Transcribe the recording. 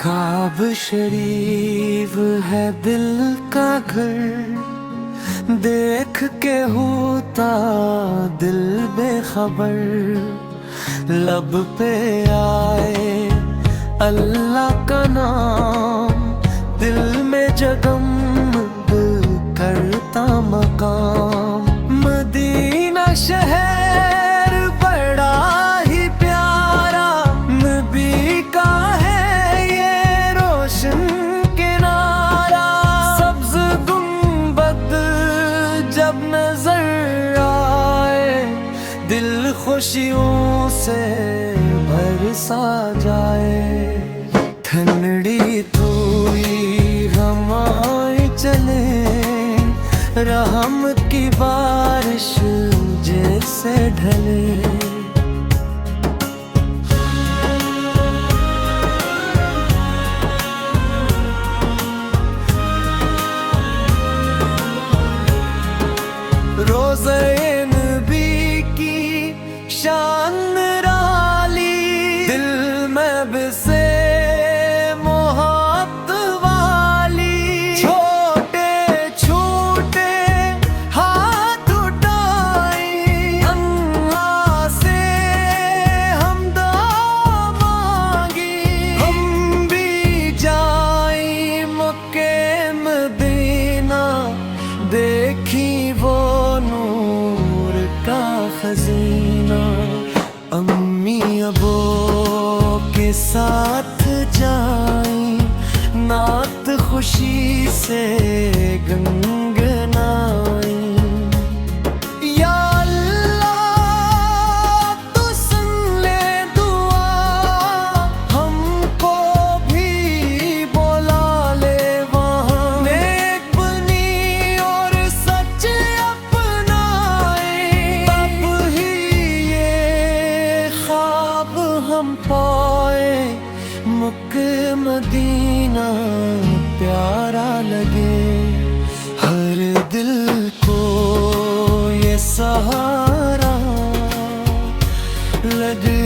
ख्वाब शरीफ है दिल का घर, देख के होता दिल बेखबर। लब पे आए अल्लाह का नाम, दिल में जगमग करता मकाम। मदीना शहर बड़ा ही प्यारा, नबी का है ये रोशन किनारा। सब्ज गुंबद जब नजर आए, दिल खुशियों से भर सा जाए। ठंडी थोड़ी हवाएं चले, रहमत की बारिश जैसे ढले। रोज़े नबी की शान निराली, दिल में बसे मोहब्बत वाली। छोटे छोटे हाथ उठाए, अल्लाह से हमदा मांगी। हम भी जाए मक्के मदीना, देखी वो नूर का खजीना। अम्मी अबो के साथ जाई, नात खुशी से गंगनाई। या अल्लाह तू सुन ले दुआ, हमको भी बोला ले वहाँ। नेक बनी और सच अपनाए, तब ही ये ख्वाब हम पाए। मुक्के मदीना प्यारा लगे, हर दिल को ये सहारा लगे।